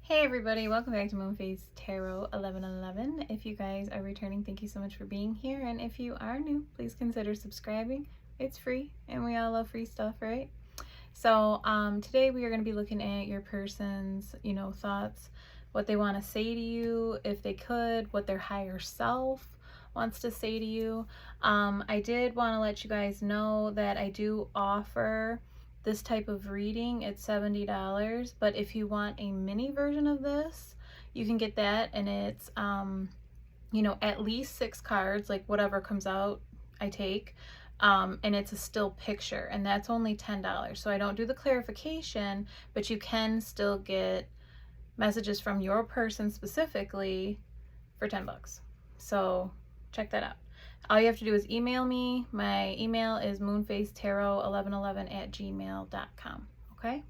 Hey everybody, welcome back to Moonphase Tarot 1111. If you guys are returning, thank you so much for being here. And if you are new, please consider subscribing. It's free and we all love free stuff, right? So today we are going to be looking at your person's, thoughts, what they want to say to you, if they could, what their higher self wants to say to you. I did want to let you guys know that I do offer this type of reading. It's $70, but if you want a mini version of this, you can get that, and it's at least 6 cards, like whatever comes out I take, and it's a still picture, and that's only $10. So I don't do the clarification, but you can still get messages from your person specifically for 10 bucks. So check that out. All you have to do is email me. My email is moonfacetarot1111@gmail.com. Okay?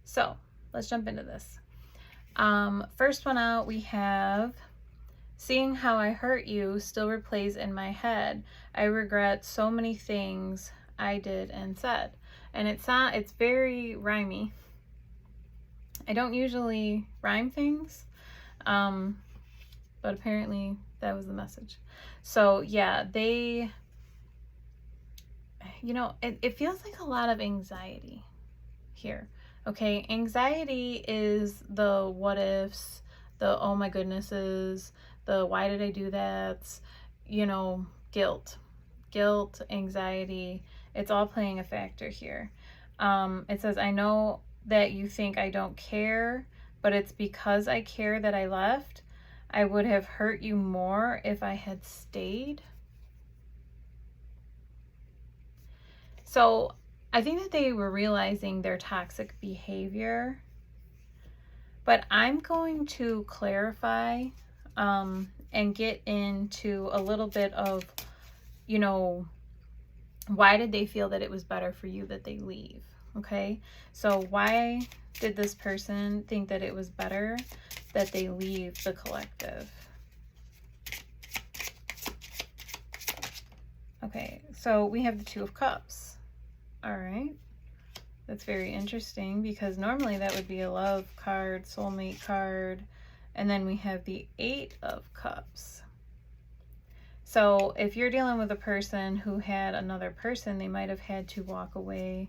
So let's jump into this. First one out, we have, seeing how I hurt you still replays in my head. I regret so many things I did and said. And it's very rhymey. I don't usually rhyme things, but apparently that was the message. So yeah, it feels like a lot of anxiety here. Okay, anxiety is the what ifs, the oh my goodnesses, the why did I do that, guilt, anxiety. It's all playing a factor here. It says, I know that you think I don't care, but it's because I care that I left. I would have hurt you more if I had stayed. So I think that they were realizing their toxic behavior, but I'm going to clarify and get into a little bit of, why did they feel that it was better for you that they leave? Okay, so why did this person think that it was better that they leave the collective? Okay, so we have the Two of Cups. All right, that's very interesting because normally that would be a love card, soulmate card, and then we have the Eight of Cups. So if you're dealing with a person who had another person, they might have had to walk away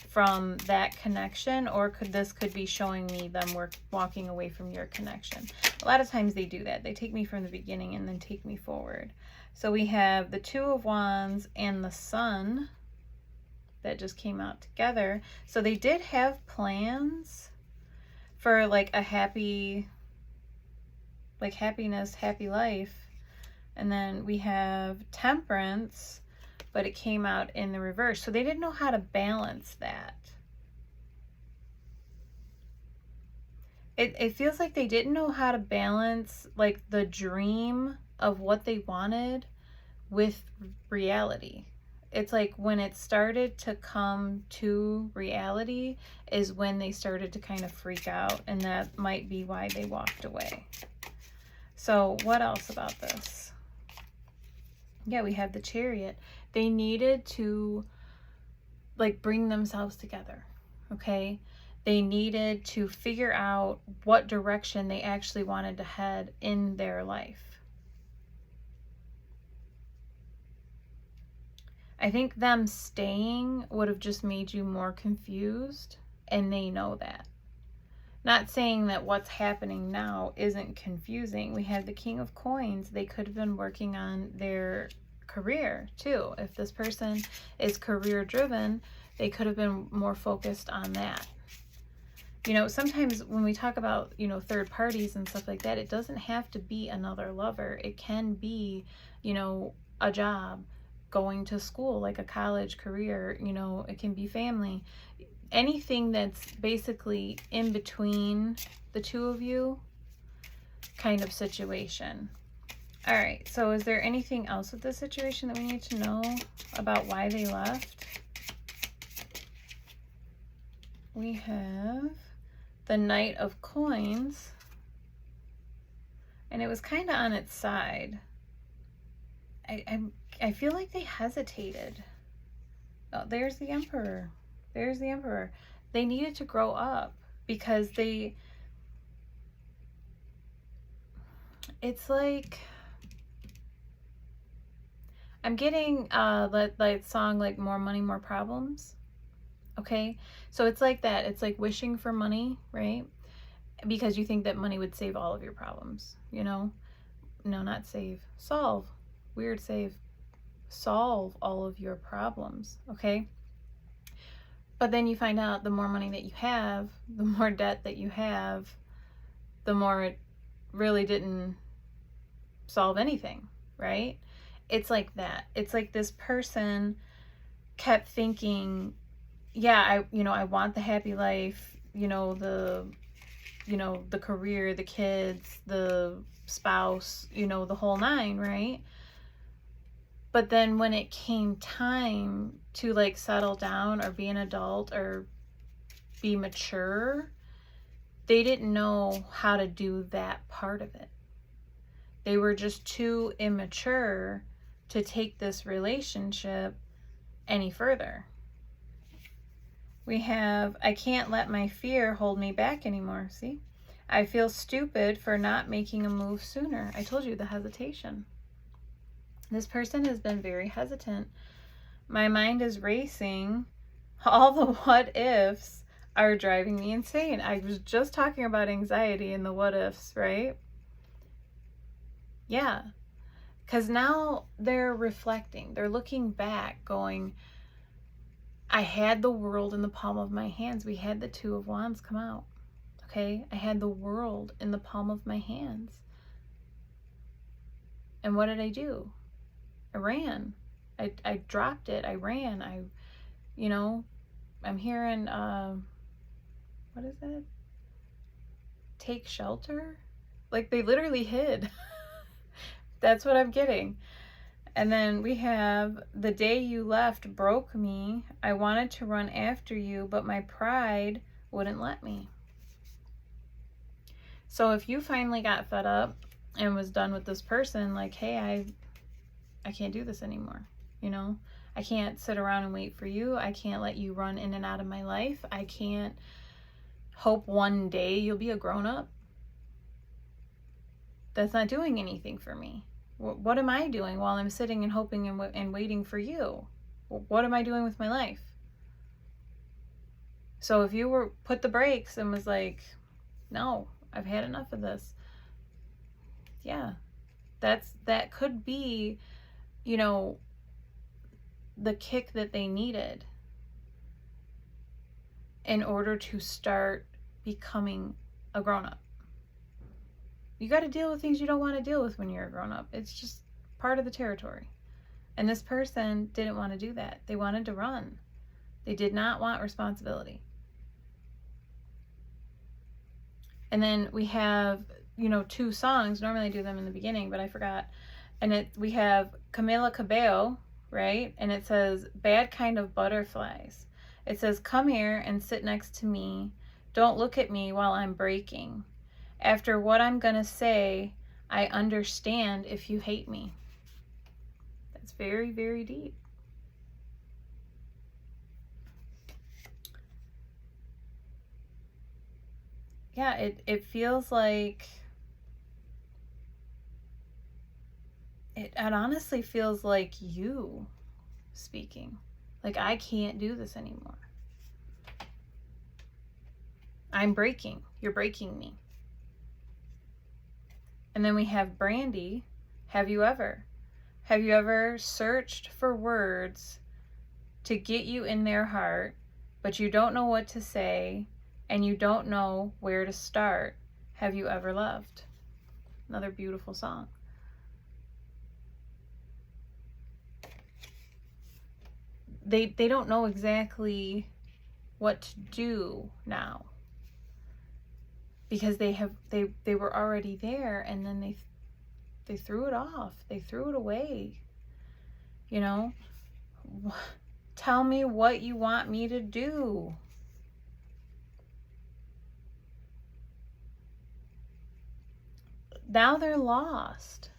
from that connection, or this could be showing me them walking away from your connection. A lot of times they do that. They take me from the beginning and then take me forward. So we have the Two of Wands and the Sun that just came out together. So they did have plans for like a happiness, happy life. And then we have Temperance, but it came out in the reverse. So they didn't know how to balance that. It feels like they didn't know how to balance like the dream of what they wanted with reality. It's like when it started to come to reality is when they started to kind of freak out, and that might be why they walked away. So what else about this? Yeah, we have the Chariot. They needed to like bring themselves together, okay? They needed to figure out what direction they actually wanted to head in their life. I think them staying would have just made you more confused, and they know that. Not saying that what's happening now isn't confusing. We have the King of Coins. They could have been working on their career too. If this person is career driven, they could have been more focused on that. Sometimes when we talk about, third parties and stuff like that, it doesn't have to be another lover. It can be, a job, going to school, like a college career, it can be family. Anything that's basically in between the two of you kind of situation. All right, so is there anything else with this situation that we need to know about why they left? We have the Knight of Coins, and it was kind of on its side. I feel like they hesitated. Oh, there's the Emperor. There's the Emperor. They needed to grow up because they it's like, I'm getting that song, like, More Money, More Problems. Okay, so it's like that. It's like wishing for money, right? Because you think that money would save all of your problems, you know? No, not save, solve. Weird save. Solve all of your problems, okay? But then you find out the more money that you have, the more debt that you have, the more it really didn't solve anything, right? It's like that. It's like this person kept thinking, yeah, I want the happy life, the career, the kids, the spouse, the whole nine, right? But then when it came time to, like, settle down or be an adult or be mature, they didn't know how to do that part of it. They were just too immature to take this relationship any further. We have, I can't let my fear hold me back anymore. See? I feel stupid for not making a move sooner. I told you, the hesitation. This person has been very hesitant. My mind is racing. All the what ifs are driving me insane. I was just talking about anxiety and the what ifs, right? Yeah. Because now they're reflecting. They're looking back, going, I had the world in the palm of my hands. We had the Two of Wands come out. Okay? I had the world in the palm of my hands. And what did I do? I ran. I dropped it. I ran. I'm hearing, what is that? Take shelter? Like, they literally hid. That's what I'm getting. And then we have, the day you left broke me. I wanted to run after you, but my pride wouldn't let me. So if you finally got fed up and was done with this person, like, hey, I can't do this anymore. I can't sit around and wait for you. I can't let you run in and out of my life. I can't hope one day you'll be a grown-up. That's not doing anything for me. What am I doing while I'm sitting and hoping and waiting for you? What am I doing with my life? So if you were put the brakes and was like, no, I've had enough of this. Yeah, that could be, the kick that they needed in order to start becoming a grown-up. You got to deal with things you don't want to deal with when you're a grown-up. It's just part of the territory. And this person didn't want to do that. They wanted to run. They did not want responsibility. And then we have, two songs. Normally I do them in the beginning, but I forgot. And we have Camila Cabello, right? And it says, bad kind of butterflies. It says, come here and sit next to me. Don't look at me while I'm breaking. After what I'm gonna say, I understand if you hate me. That's very, very deep. Yeah, it feels like, it honestly feels like you speaking. Like, I can't do this anymore. I'm breaking. You're breaking me. And then we have Brandy. Have you ever searched for words to get you in their heart, but you don't know what to say and you don't know where to start? Have you ever loved? Another beautiful song. They don't know exactly what to do now, because they were already there, and then they threw it off. They threw it away. Tell me what you want me to do. Now they're lost.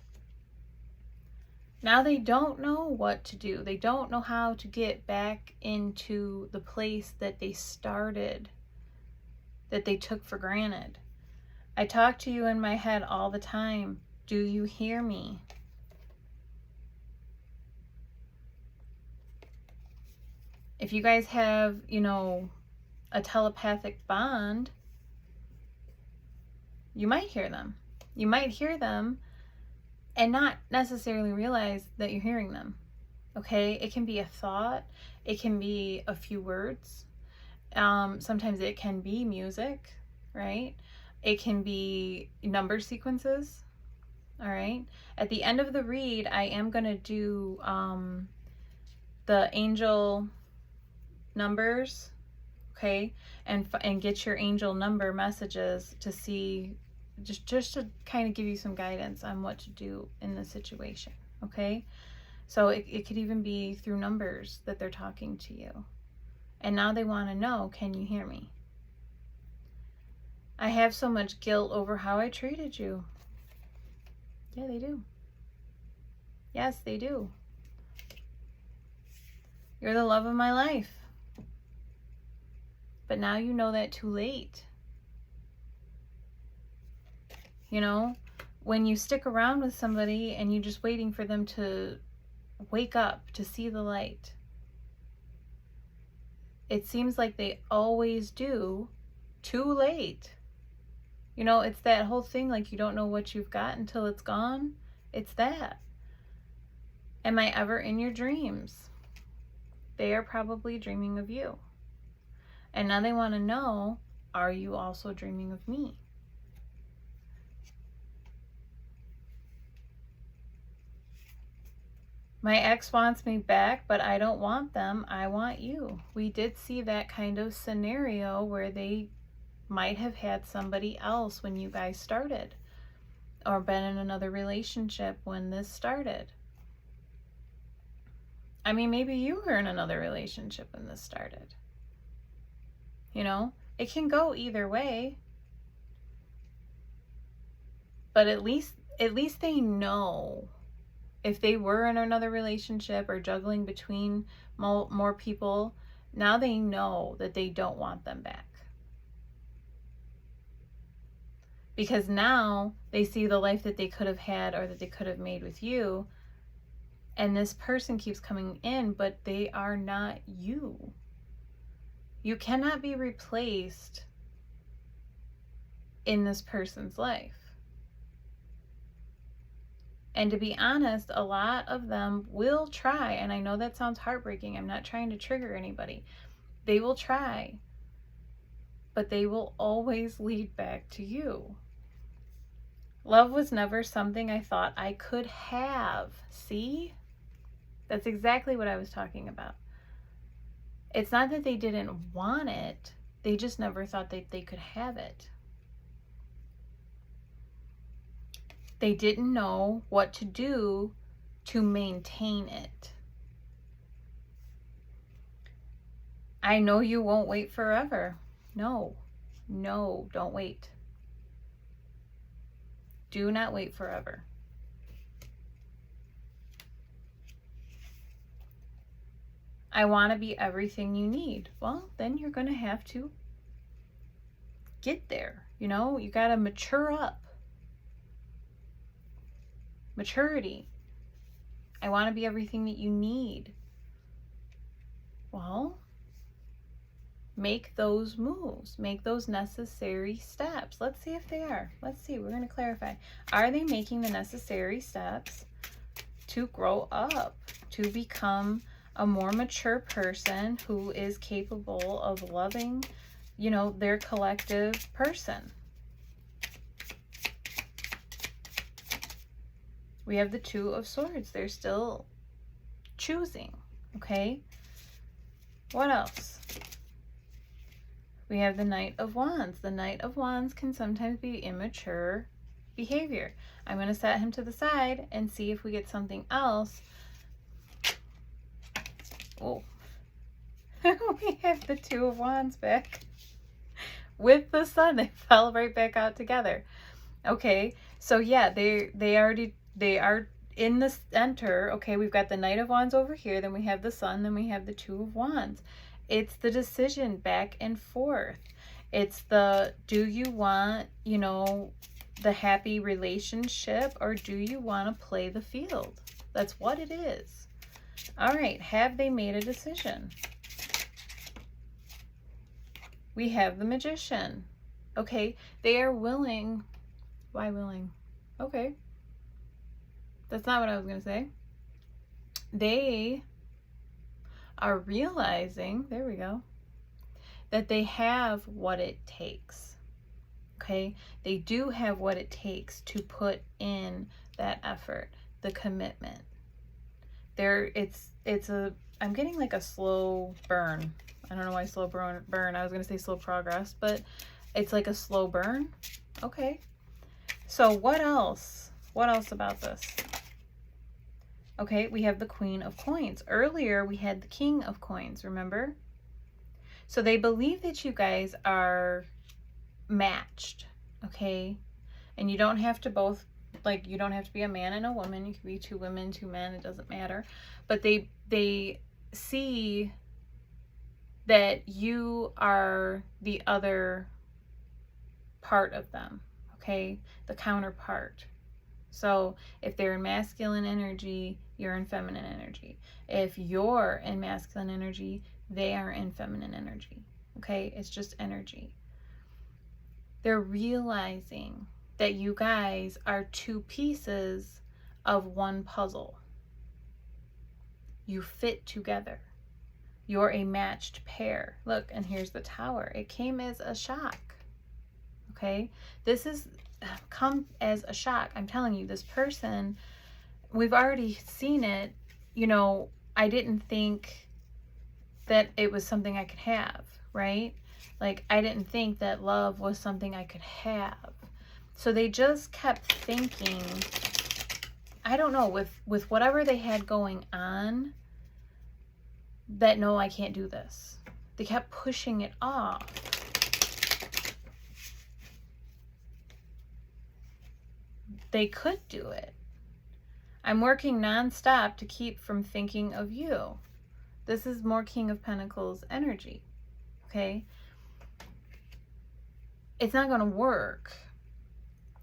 Now they don't know what to do. They don't know how to get back into the place that they started, that they took for granted. I talk to you in my head all the time. Do you hear me? If you guys have, you know, a telepathic bond, you might hear them. You might hear them and not necessarily realize that you're hearing them. Okay? It can be a thought. It can be a few words. Sometimes it can be music, right? It can be number sequences. All right? At the end of the read, I am going to do the angel numbers, okay? And get your angel number messages to see, just to kind of give you some guidance on what to do in this situation, okay? So it could even be through numbers that they're talking to you. And now they want to know, can you hear me? I have so much guilt over how I treated you. Yeah, they do. Yes, they do. You're the love of my life. But now you know that too late. You know, when you stick around with somebody and you're just waiting for them to wake up, to see the light, it seems like they always do too late. You know, it's that whole thing, like you don't know what you've got until it's gone. It's that. Am I ever in your dreams? They are probably dreaming of you. And now they want to know, are you also dreaming of me? My ex wants me back, but I don't want them. I want you. We did see that kind of scenario where they might have had somebody else when you guys started, or been in another relationship when this started. I mean, maybe you were in another relationship when this started. You know, it can go either way. But at least they know. If they were in another relationship or juggling between more people, now they know that they don't want them back. Because now they see the life that they could have had or that they could have made with you. And this person keeps coming in, but they are not you. You cannot be replaced in this person's life. And to be honest, a lot of them will try, and I know that sounds heartbreaking. I'm not trying to trigger anybody. They will try, but they will always lead back to you. Love was never something I thought I could have. See? That's exactly what I was talking about. It's not that they didn't want it. They just never thought that they could have it. They didn't know what to do to maintain it. I know you won't wait forever. No, don't wait. Do not wait forever. I want to be everything you need. Well, then you're going to have to get there. You know, you got to mature up. Maturity. I want to be everything that you need. Well, make those moves. Make those necessary steps. Let's see if they are. Let's see. We're going to clarify. Are they making the necessary steps to grow up, to become a more mature person who is capable of loving, you know, their collective person? We have the Two of Swords. They're still choosing, okay? What else? We have the Knight of Wands. The Knight of Wands can sometimes be immature behavior. I'm going to set him to the side and see if we get something else. Oh, we have the Two of Wands back with the Sun. They fell right back out together. Okay, so yeah, they are in the center. Okay, we've got the Knight of Wands over here, then we have the Sun, then we have the Two of Wands. It's the decision back and forth. It's the, do you want, you know, the happy relationship, or do you want to play the field? That's what it is. All right, have they made a decision? We have the Magician. Okay, they are willing. Why willing? Okay. That's not what I was going to say. They are realizing, there we go, that they have what it takes. Okay? They do have what it takes to put in that effort, the commitment. I'm getting like a slow burn. I don't know why slow burn. I was going to say slow progress, but it's like a slow burn. Okay. So what else? What else about this? Okay, we have the Queen of Coins. Earlier, we had the King of Coins, remember? So they believe that you guys are matched, okay? And you don't have to both, like, you don't have to be a man and a woman. You can be two women, two men, it doesn't matter. But they see that you are the other part of them, okay? The counterpart. So if they're in masculine energy, you're in feminine energy. If you're in masculine energy, they are in feminine energy. Okay? It's just energy. They're realizing that you guys are two pieces of one puzzle. You fit together. You're a matched pair. Look, and here's the Tower. It came as a shock. Okay? This is come as a shock. I'm telling you, this person, we've already seen it. You know, I didn't think that it was something I could have, right? Like, I didn't think that love was something I could have. So they just kept thinking, I don't know, with whatever they had going on, that no, I can't do this. They kept pushing it off. They could do it. I'm working nonstop to keep from thinking of you. This is more King of Pentacles energy, okay? It's not going to work.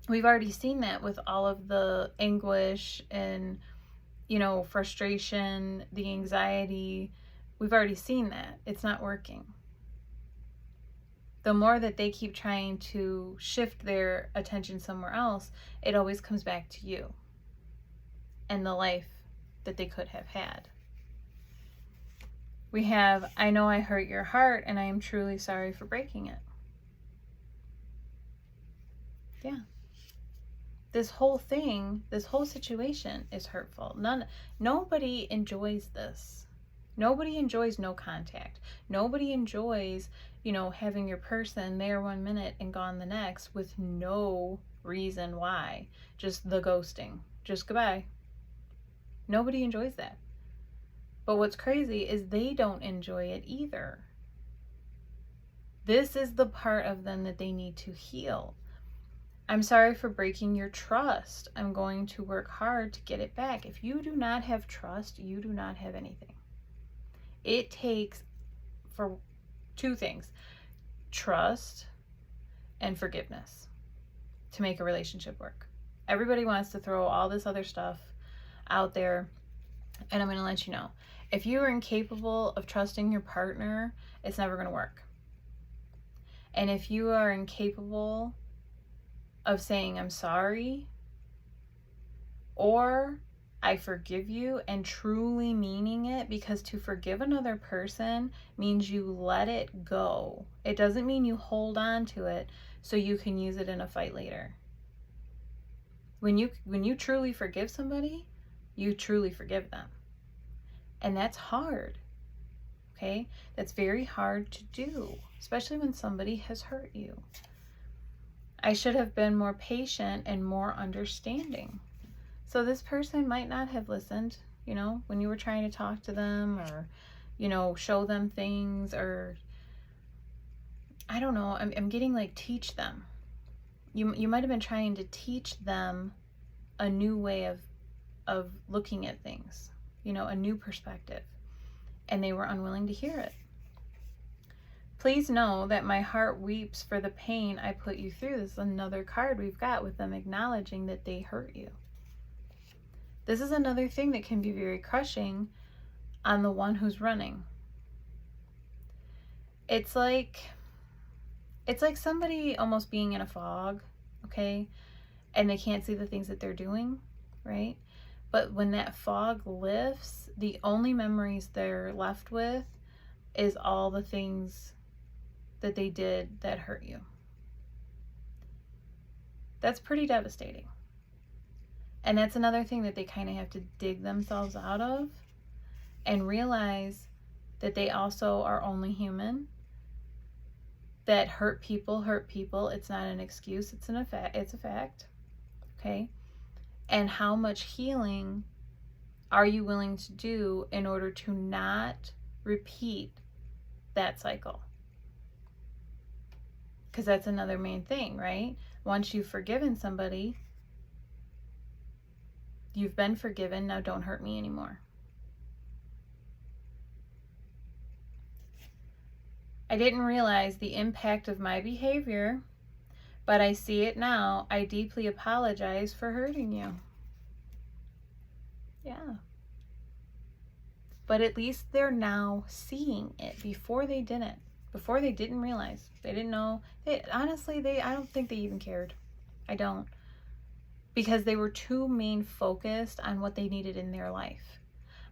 We've already seen that with all of the anguish and, you know, frustration, the anxiety. We've already seen that. It's not working. The more that they keep trying to shift their attention somewhere else, it always comes back to you and the life that they could have had. We have, I know I hurt your heart and I am truly sorry for breaking it. Yeah. This whole thing, this whole situation is hurtful. Nobody enjoys this. Nobody enjoys no contact. Nobody enjoys, you know, having your person there 1 minute and gone the next with no reason why. Just the ghosting. Just goodbye. Nobody enjoys that. But what's crazy is they don't enjoy it either. This is the part of them that they need to heal. I'm sorry for breaking your trust. I'm going to work hard to get it back. If you do not have trust, you do not have anything. It takes for two things, trust and forgiveness, to make a relationship work. Everybody wants to throw all this other stuff out there, and I'm going to let you know, if you are incapable of trusting your partner, it's never going to work. And if you are incapable of saying I'm sorry or I forgive you and truly meaning it, because to forgive another person means you let it go. It doesn't mean you hold on to it so you can use it in a fight later. When you truly forgive somebody, you truly forgive them. And that's hard. Okay? That's very hard to do, especially when somebody has hurt you. I should have been more patient and more understanding. So this person might not have listened, you know, when you were trying to talk to them or, you know, show them things, or I don't know, I'm getting like teach them. You might have been trying to teach them a new way of looking at things, you know, a new perspective, and they were unwilling to hear it. Please know that my heart weeps for the pain I put you through. This is another card we've got with them acknowledging that they hurt you. This is another thing that can be very crushing on the one who's running. It's like somebody almost being in a fog, okay? And they can't see the things that they're doing, right? But when that fog lifts, the only memories they're left with is all the things that they did that hurt you. That's pretty devastating. And that's another thing that they kind of have to dig themselves out of and realize that they also are only human, that hurt people. It's not an excuse, it's a fact, okay? And how much healing are you willing to do in order to not repeat that cycle? Because that's another main thing, right? Once you've forgiven somebody, you've been forgiven, now don't hurt me anymore. I didn't realize the impact of my behavior, but I see it now. I deeply apologize for hurting you. Yeah. But at least they're now seeing it. Before they didn't. Before they didn't realize. They didn't know. Honestly, I don't think they even cared. I don't. Because they were too main focused on what they needed in their life.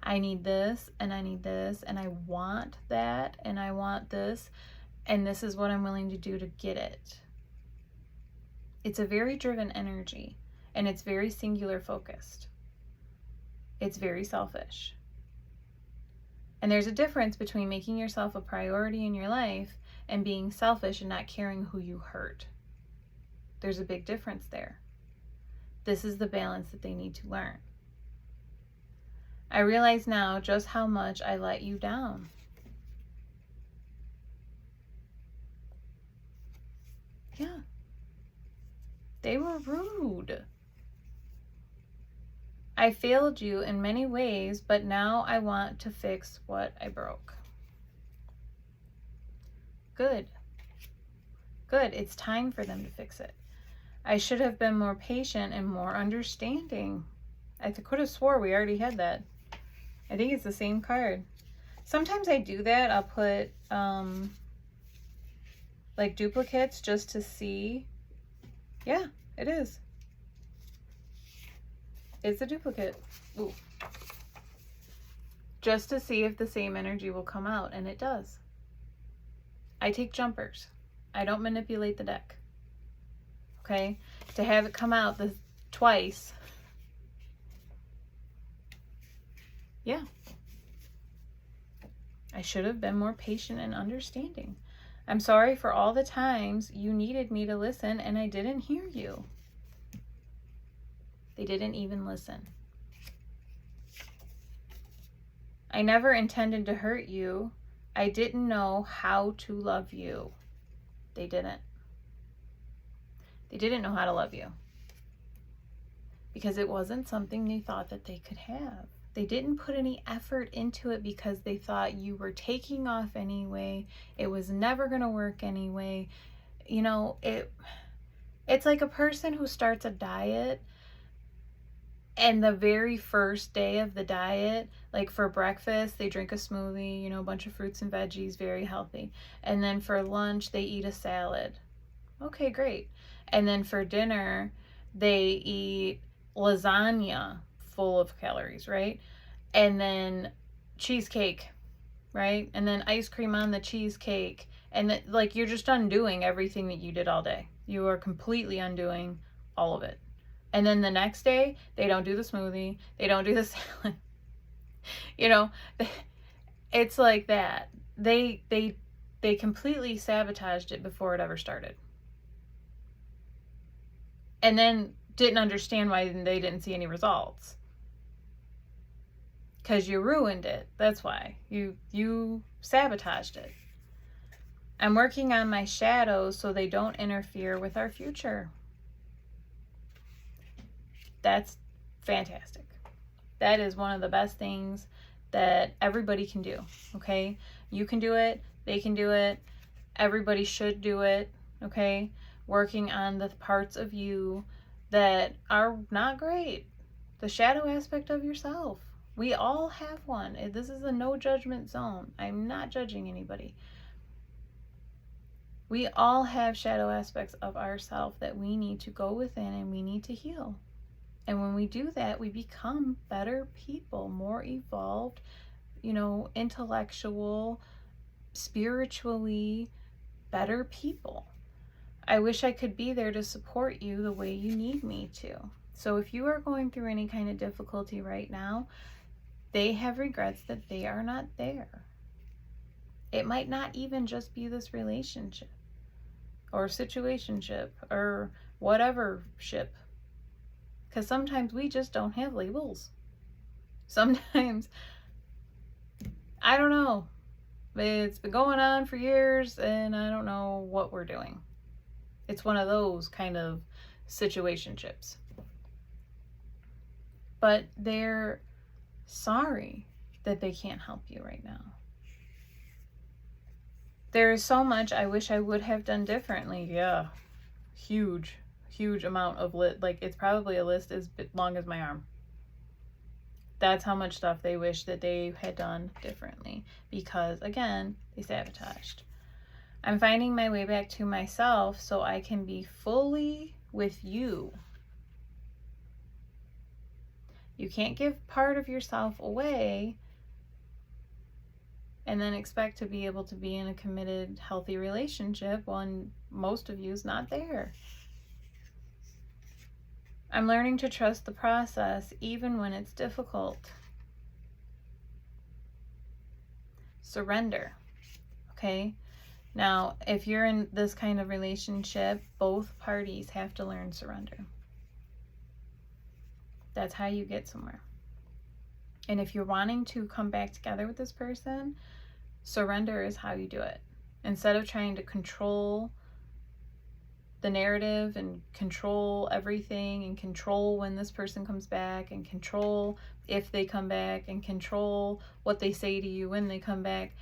I need this, and I need this, and I want that, and I want this, and this is what I'm willing to do to get it. It's a very driven energy, and it's very singular focused. It's very selfish. And there's a difference between making yourself a priority in your life and being selfish and not caring who you hurt. There's a big difference there. This is the balance that they need to learn. I realize now just how much I let you down. Yeah. They were rude. I failed you in many ways, but now I want to fix what I broke. Good. Good. It's time for them to fix it. I should have been more patient and more understanding. I could have swore we already had that. I think it's the same card. Sometimes I do that. I'll put like duplicates just to see. Yeah, it is. It's a duplicate. Ooh. Just to see if the same energy will come out, and it does. I take jumpers. I don't manipulate the deck. Okay? To have it come out twice. Yeah. I should have been more patient and understanding. I'm sorry for all the times you needed me to listen and I didn't hear you. They didn't even listen. I never intended to hurt you. I didn't know how to love you. They didn't. They didn't know how to love you. Because it wasn't something they thought that they could have. They didn't put any effort into it because they thought you were taking off anyway. It was never going to work anyway. You know, it's like a person who starts a diet and the very first day of the diet, like for breakfast, they drink a smoothie, you know, a bunch of fruits and veggies, very healthy. And then for lunch, they eat a salad. Okay, great. And then for dinner, they eat lasagna full of calories, right? And then cheesecake, right? And then ice cream on the cheesecake. And like you're just undoing everything that you did all day. You are completely undoing all of it. And then the next day, they don't do the smoothie. They don't do the salad. You know, it's like that. They completely sabotaged it before it ever started. And then didn't understand why they didn't see any results. Because you ruined it. That's why. You sabotaged it. I'm working on my shadows so they don't interfere with our future. That's fantastic. That is one of the best things that everybody can do, okay? You can do it. They can do it. Everybody should do it, okay? Working on the parts of you that are not great. The shadow aspect of yourself. We all have one. This is a no judgment zone. I'm not judging anybody. We all have shadow aspects of ourselves that we need to go within and we need to heal. And when we do that, we become better people, more evolved, intellectual, spiritually better people. I wish I could be there to support you the way you need me to. So if you are going through any kind of difficulty right now, they have regrets that they are not there. It might not even just be this relationship or situationship or whatever ship. Because sometimes we just don't have labels. Sometimes, I don't know. It's been going on for years and I don't know what we're doing. It's one of those kind of situationships. But they're sorry that they can't help you right now. There is so much I wish I would have done differently. Yeah. Huge amount of it's probably a list as long as my arm. That's how much stuff they wish that they had done differently because, again, they sabotaged. I'm finding my way back to myself so I can be fully with you. You can't give part of yourself away and then expect to be able to be in a committed, healthy relationship when most of you is not there. I'm learning to trust the process even when it's difficult. Surrender. Okay? Now, if you're in this kind of relationship, both parties have to learn surrender. That's how you get somewhere. And if you're wanting to come back together with this person, surrender is how you do it. Instead of trying to control the narrative and control everything and control when this person comes back and control if they come back and control what they say to you when they come back,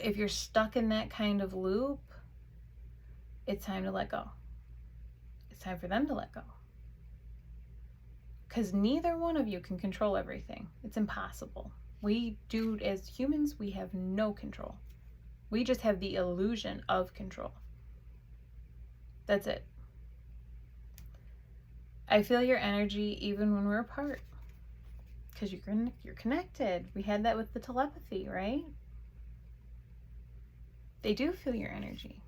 if you're stuck in that kind of loop, it's time to let go. It's time for them to let go. Because neither one of you can control everything. It's impossible. We do, as humans, we have no control. We just have the illusion of control. That's it. I feel your energy even when we're apart. Because you're connected. We had that with the telepathy, right? They do feel your energy.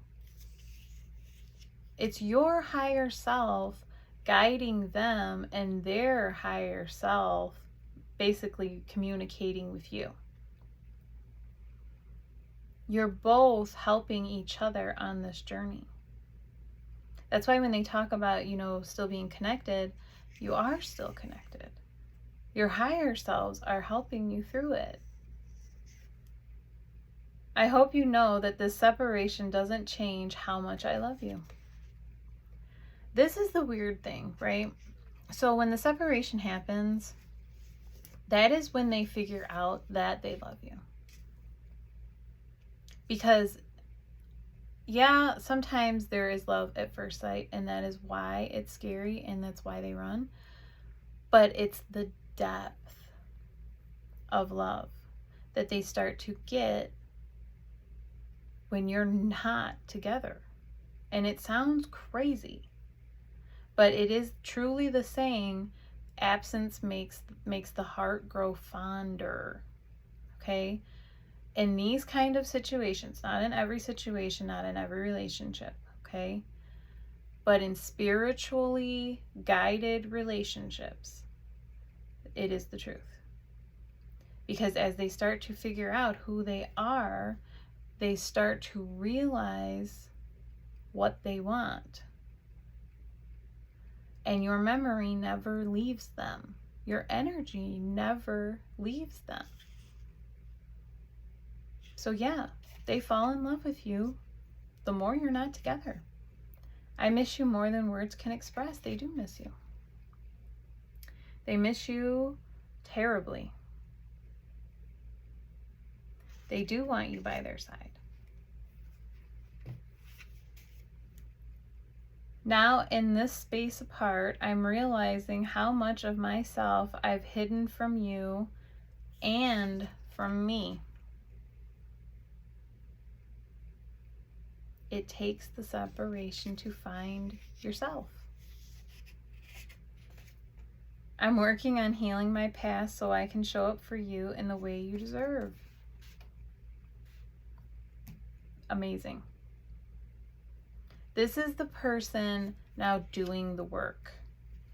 It's your higher self guiding them and their higher self basically communicating with you. You're both helping each other on this journey. That's why when they talk about, still being connected, you are still connected. Your higher selves are helping you through it. I hope you know that this separation doesn't change how much I love you. This is the weird thing, right? So when the separation happens, that is when they figure out that they love you. Because, yeah, sometimes there is love at first sight, and that is why it's scary, and that's why they run. But it's the depth of love that they start to get when you're not together. And it sounds crazy, but it is truly the saying, absence makes the heart grow fonder. Okay? In these kind of situations, not in every situation, not in every relationship, okay? But in spiritually guided relationships, it is the truth. Because as they start to figure out who they are, they start to realize what they want. And your memory never leaves them. Your energy never leaves them. So yeah, they fall in love with you the more you're not together. I miss you more than words can express. They do miss you. They miss you terribly. They do want you by their side. Now, in this space apart, I'm realizing how much of myself I've hidden from you and from me. It takes the separation to find yourself. I'm working on healing my past so I can show up for you in the way you deserve. Amazing. This is the person now doing the work.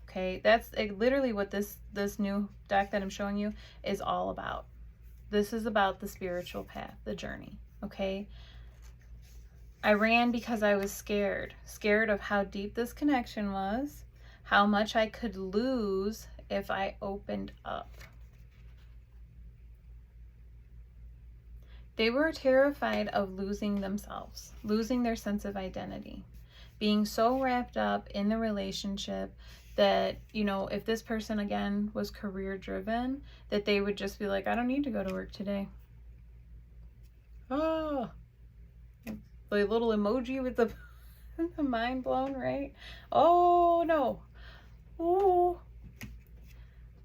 Okay, that's literally what this new deck that I'm showing you is all about. This is about the spiritual path, the journey. Okay, I ran because I was scared of how deep this connection was, how much I could lose if I opened up. They were terrified of losing themselves, losing their sense of identity, being so wrapped up in the relationship that, you know, if this person again was career driven, that they would just be like, I don't need to go to work today. Oh, the little emoji with the mind blown, right? Oh no. Oh,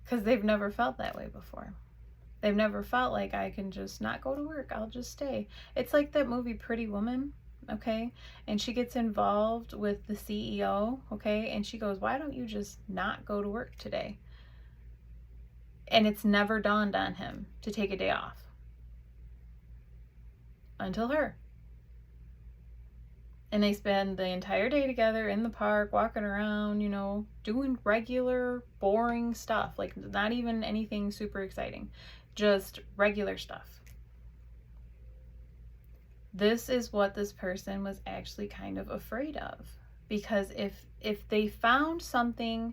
because they've never felt that way before. They've never felt like I can just not go to work. I'll just stay. It's like that movie Pretty Woman, okay? And she gets involved with the CEO, okay? And she goes, why don't you just not go to work today? And it's never dawned on him to take a day off. Until her. And they spend the entire day together in the park, walking around, you know, doing regular, boring stuff. Like, not even anything super exciting. Just regular stuff. This is what this person was actually kind of afraid of. Because if they found something,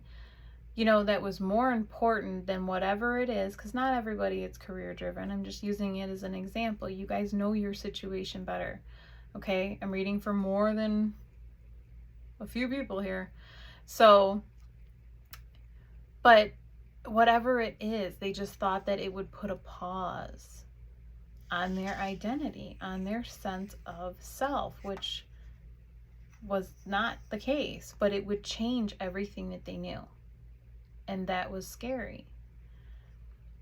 you know, that was more important than whatever it is, because not everybody is career driven. I'm just using it as an example. You guys know your situation better. Okay, I'm reading for more than a few people here. So, but whatever it is, they just thought that it would put a pause on their identity, on their sense of self, which was not the case, but it would change everything that they knew. And that was scary.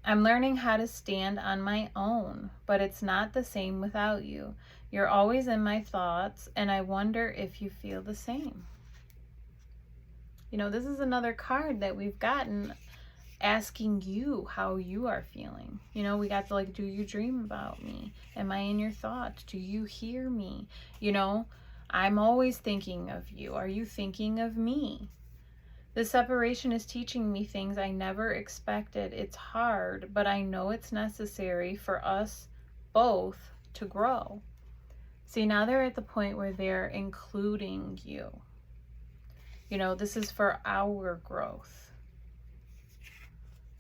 I'm learning how to stand on my own, but it's not the same without you. You're always in my thoughts, and I wonder if you feel the same. You know, this is another card that we've gotten asking you how you are feeling. You know, we got to like, do you dream about me? Am I in your thoughts? Do you hear me? You know, I'm always thinking of you. Are you thinking of me? The separation is teaching me things I never expected. It's hard, but I know it's necessary for us both to grow. See, now they're at the point where they're including you. You know, this is for our growth.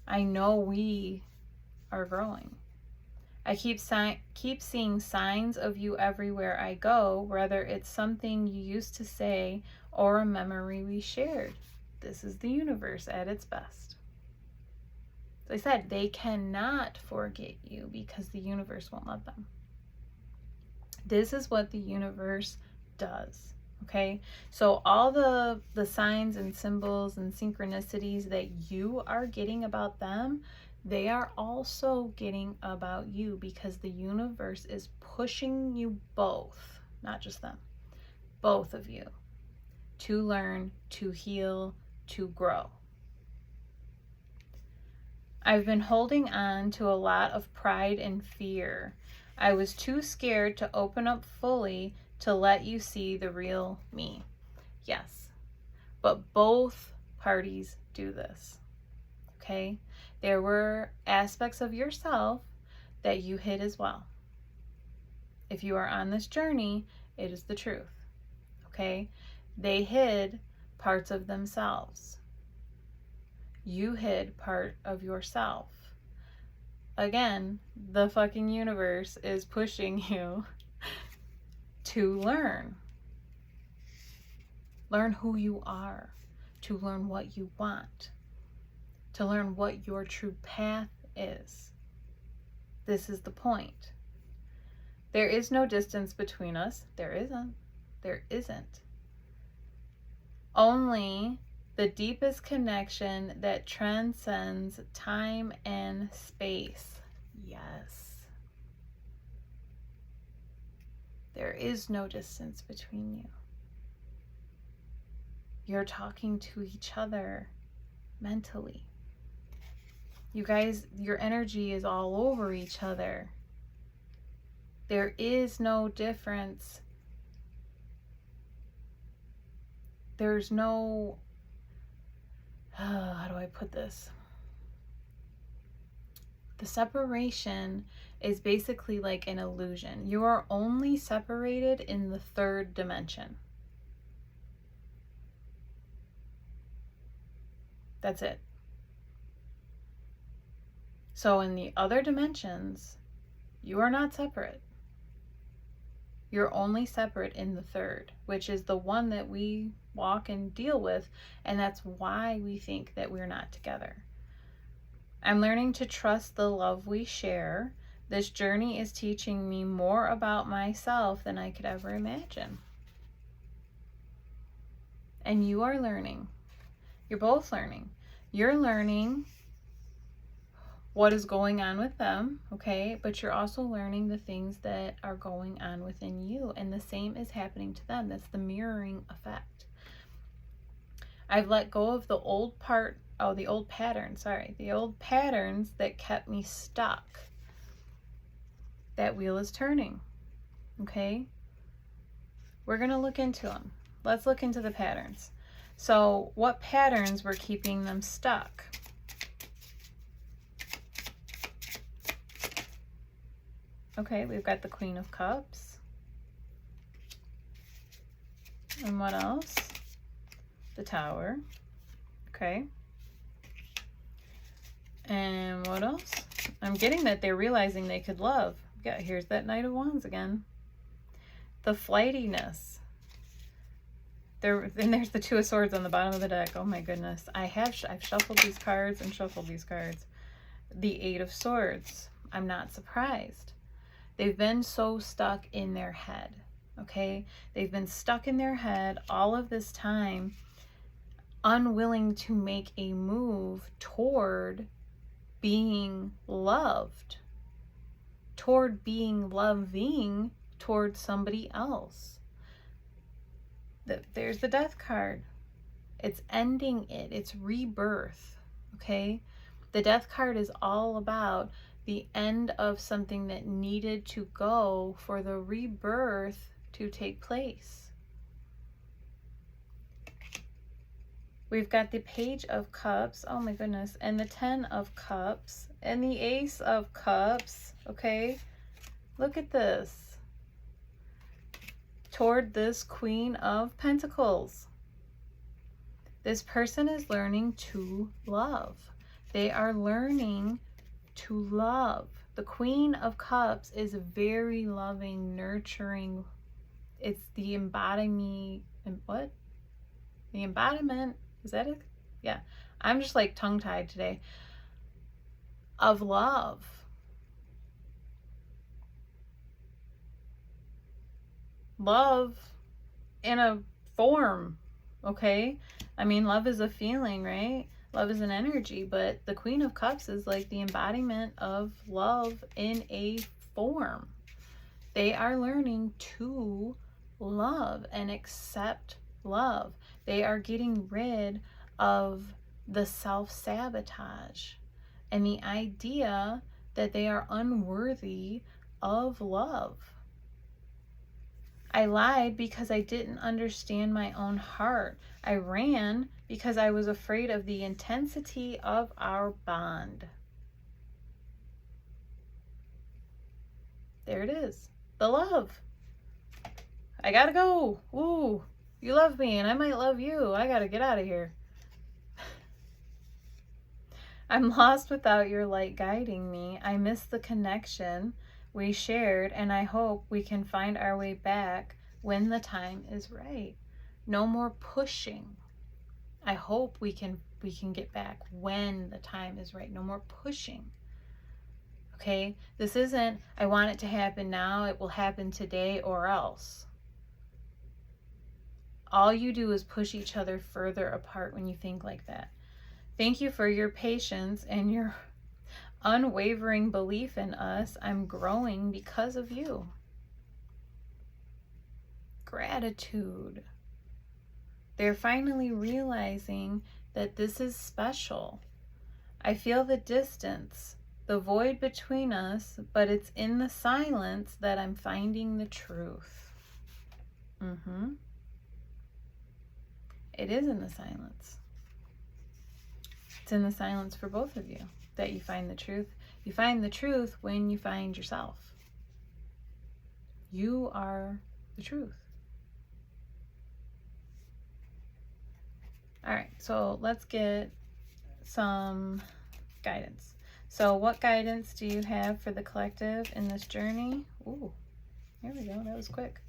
I know we are growing. I keep seeing signs of you everywhere I go, whether it's something you used to say or a memory we shared. This is the universe at its best. As I said, they cannot forget you because the universe won't let them. This is what the universe does. Okay, so all the signs and symbols and synchronicities that you are getting about them, they are also getting about you, because the universe is pushing you both, not just them, both of you, to learn, to heal, to grow. I've been holding on to a lot of pride and fear. I was too scared to open up fully to let you see the real me. Yes, but both parties do this, okay? There were aspects of yourself that you hid as well. If you are on this journey, it is the truth, okay? They hid parts of themselves. You hid part of yourself. Again, the fucking universe is pushing you to learn. Learn who you are, to learn what you want, to learn what your true path is. This is the point. There is no distance between us. There isn't. There isn't. Only the deepest connection that transcends time and space. Yes. There is no distance between you. You're talking to each other mentally. You guys, your energy is all over each other. There is no difference. There's no, how do I put this? The separation is basically like an illusion. You are only separated in the third dimension. That's it. So in the other dimensions, you are not separate. You're only separate in the third, which is the one that we walk and deal with, and that's why we think that we're not together. I'm learning to trust the love we share. This journey is teaching me more about myself than I could ever imagine. And you are learning. You're both learning. You're learning what is going on with them, okay? But you're also learning the things that are going on within you, and the same is happening to them. That's the mirroring effect. I've let go of the old patterns that kept me stuck. That wheel is turning, okay? We're going to look into them. Let's look into the patterns. So what patterns were keeping them stuck? Okay, we've got the Queen of Cups. And what else? The Tower. Okay. And what else? I'm getting that they're realizing they could love. Yeah, here's that Knight of Wands again. The flightiness. And there's the Two of Swords on the bottom of the deck. Oh my goodness. I've shuffled these cards and shuffled these cards. The Eight of Swords. I'm not surprised. They've been so stuck in their head, okay? They've been stuck in their head all of this time, unwilling to make a move toward being loved, toward being loving toward somebody else. There's the Death card. It's ending it. It's rebirth, okay? The Death card is all about the end of something that needed to go for the rebirth to take place. We've got the Page of Cups, oh my goodness, and the 10 of Cups, and the Ace of Cups, okay? Look at this. Toward this Queen of Pentacles. This person is learning to love. They are learning to love. The Queen of Cups is very loving, nurturing. It's the embodiment. What? The embodiment. Is that it? Yeah. I'm just like tongue-tied today. Of love. Love in a form. Okay? I mean, love is a feeling, right? Love is an energy, but the Queen of Cups is like the embodiment of love in a form. They are learning to love and accept love. They are getting rid of the self-sabotage and the idea that they are unworthy of love. I lied because I didn't understand my own heart. I ran because I was afraid of the intensity of our bond. There it is. The love. I gotta go. Ooh, you love me and I might love you. I gotta get out of here. I'm lost without your light guiding me. I miss the connection we shared, and I hope we can find our way back when the time is right. No more pushing. I hope we can get back when the time is right. No more pushing. Okay? This isn't, I want it to happen now, it will happen today or else. all you do is push each other further apart when you think like that. Thank you for your patience and your unwavering belief in us. I'm growing because of you. Gratitude. They're finally realizing that this is special. I feel the distance, the void between us, but it's in the silence that I'm finding the truth. It is in the silence. It's in the silence for both of you that you find the truth. You find the truth when you find yourself. You are the truth. All right, so let's get some guidance. So what guidance do you have for the collective in this journey? Ooh, here we go. That was quick.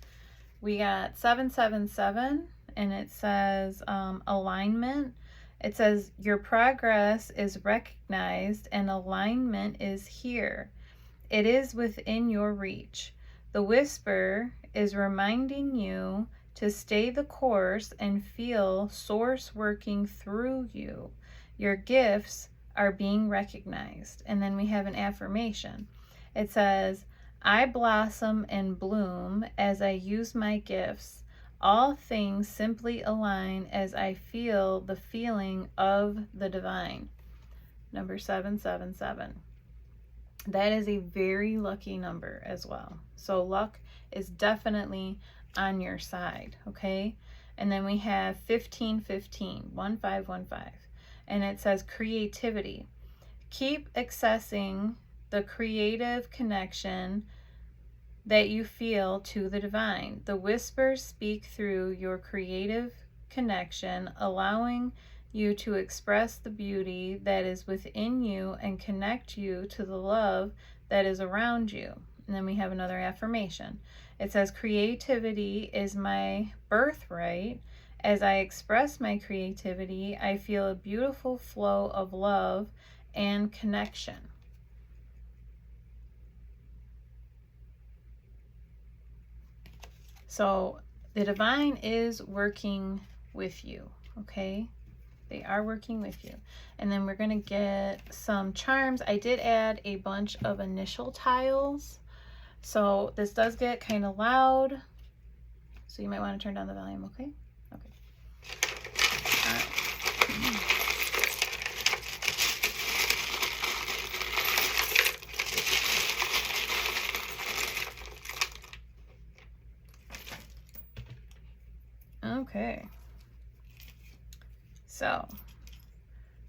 We got 777, and it says alignment. It says your progress is recognized and alignment is here. It is within your reach. The whisper is reminding you to stay the course and feel source working through you. Your gifts are being recognized. And then we have an affirmation. It says, I blossom and bloom as I use my gifts. All things simply align as I feel the feeling of the divine. Number 777. That is a very lucky number as well. So luck is definitely on your side, okay? And then we have 1515, 1515. And it says creativity. Keep accessing the creative connection that you feel to the divine. The whispers speak through your creative connection, allowing you to express the beauty that is within you and connect you to the love that is around you. And then we have another affirmation. It says, creativity is my birthright. As I express my creativity, I feel a beautiful flow of love and connection. So the divine is working with you, okay? They are working with you. And then we're going to get some charms. I did add a bunch of initial tiles. So this does get kind of loud. So you might want to turn down the volume, okay? Okay. All right. Okay. So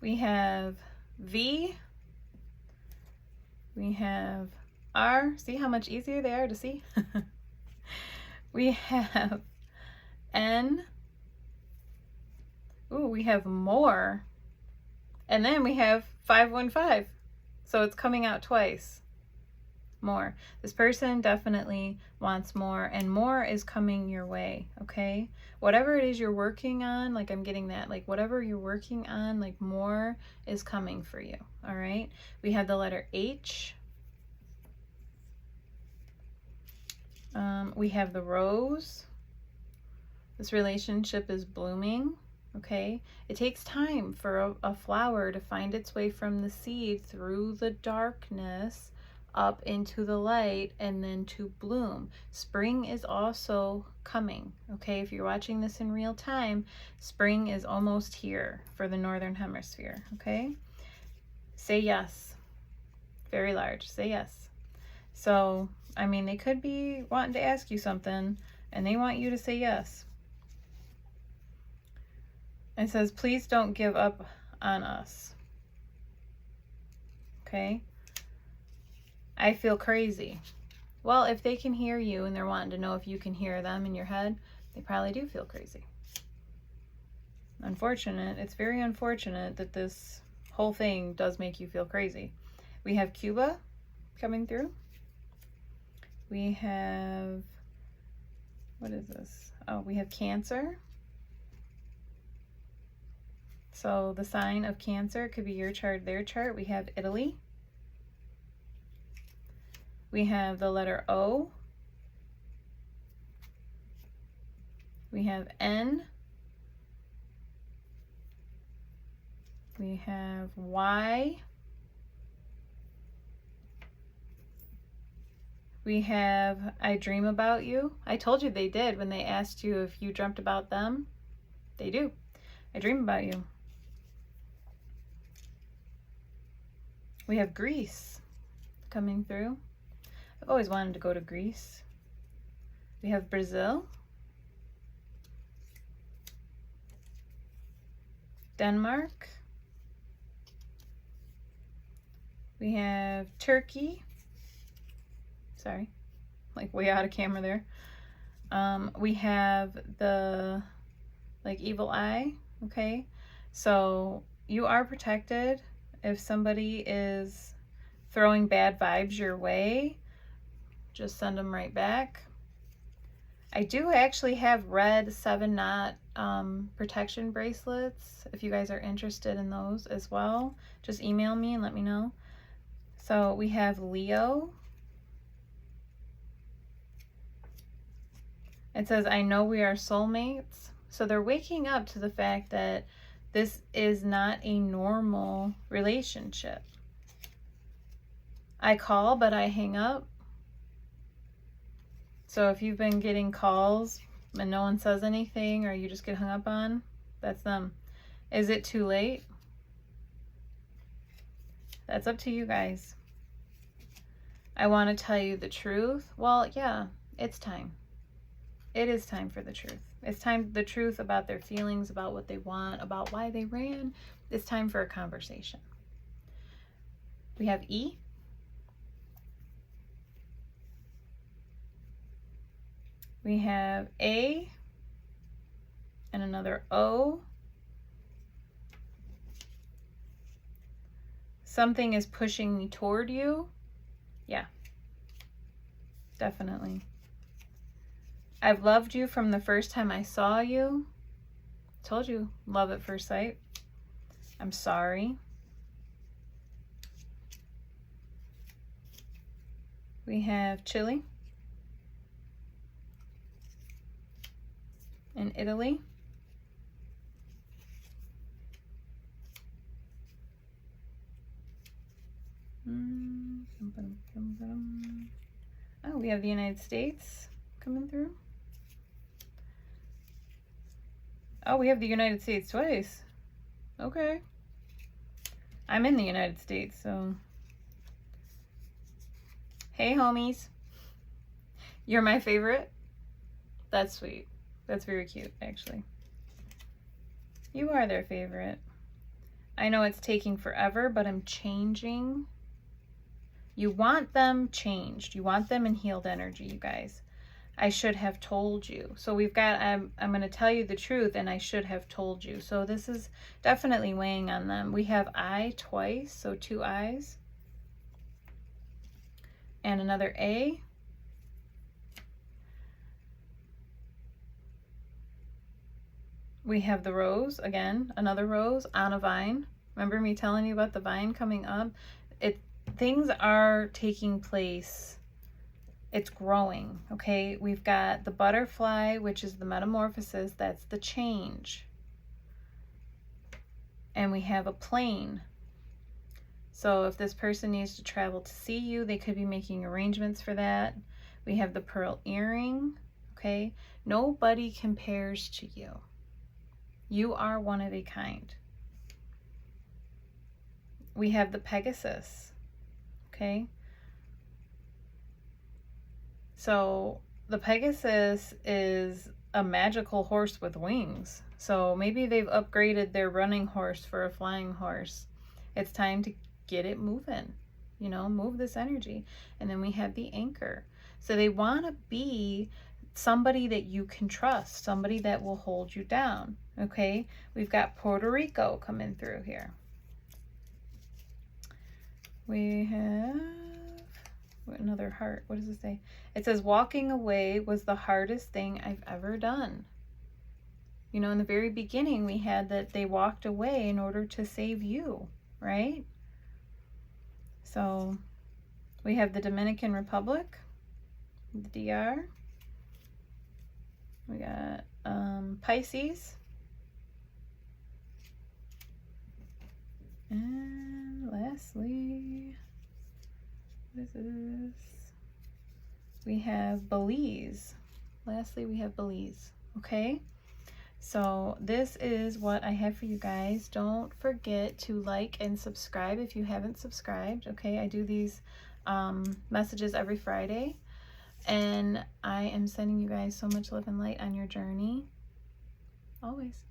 we have V, we have R. See how much easier they are to see? We have N. Ooh, we have more. And then we have 515. So it's coming out twice. More. This person definitely wants more, and more is coming your way, okay? Whatever it is you're working on, like I'm getting that, like whatever you're working on, like more is coming for you, all right? We have the letter H. We have the rose. This relationship is blooming, okay? It takes time for a flower to find its way from the seed through the darkness up into the light and then to bloom. Spring is also coming, okay? If you're watching this in real time, spring is almost here for the northern hemisphere, okay? Say yes. Very large. Say yes. So, I mean, they could be wanting to ask you something and they want you to say yes. It says, please don't give up on us. Okay? I feel crazy. Well, if they can hear you and they're wanting to know if you can hear them in your head, they probably do feel crazy. Unfortunate. It's very unfortunate that this whole thing does make you feel crazy. We have Cuba coming through. We have, what is this? Oh, we have Cancer. So the sign of Cancer could be your chart, their chart. We have Italy. We have the letter O. We have N. We have Y. We have I dream about you. I told you they did when they asked you if you dreamt about them. They do. I dream about you. We have Greece coming through. I've always wanted to go to Greece. We have Brazil. Denmark. We have Turkey. Sorry, like way out of camera there. We have the like evil eye. Okay, so you are protected. If somebody is throwing bad vibes your way, just send them right back. I do actually have red 7-knot protection bracelets. If you guys are interested in those as well, just email me and let me know. So we have Leo. It says, I know we are soulmates. So they're waking up to the fact that this is not a normal relationship. I call, but I hang up. So if you've been getting calls and no one says anything, or you just get hung up on, that's them. Is it too late? That's up to you guys. I want to tell you the truth. Well, yeah, it's time. It is time for the truth. It's time the truth about their feelings, about what they want, about why they ran. It's time for a conversation. We have E. We have A and another O. Something is pushing me toward you. Yeah, definitely. I've loved you from the first time I saw you. Told you, love at first sight. I'm sorry. We have Chile and Italy. Oh, we have the United States coming through. Oh, we have the United States twice. Okay. I'm in the United States, so. Hey, homies. You're my favorite? That's sweet. That's very cute, actually. You are their favorite. I know it's taking forever, but I'm changing. You want them changed. You want them in healed energy, you guys. I should have told you. So we've got, I'm going to tell you the truth, and I should have told you. So this is definitely weighing on them. We have I twice, so 2 I's. And another A. We have the rose, again, another rose on a vine. Remember me telling you about the vine coming up? Things are taking place. It's growing, okay? We've got the butterfly, which is the metamorphosis. That's the change. And we have a plane. So if this person needs to travel to see you, they could be making arrangements for that. We have the pearl earring, okay? Nobody compares to you. You are one of a kind. We have the Pegasus, okay? So the Pegasus is a magical horse with wings. So maybe they've upgraded their running horse for a flying horse. It's time to get it moving, you know, move this energy. And then we have the anchor. So they want to be somebody that you can trust, somebody that will hold you down, okay? We've got Puerto Rico coming through here. We have another heart. What does it say? It says, walking away was the hardest thing I've ever done. You know, in the very beginning, we had that they walked away in order to save you, right? So we have the Dominican Republic, the DR. We got Pisces. And lastly, what is this? We have Belize. Lastly, we have Belize. Okay, so this is what I have for you guys. Don't forget to like and subscribe if you haven't subscribed. Okay, I do these messages every Friday, and I am sending you guys so much love and light on your journey always.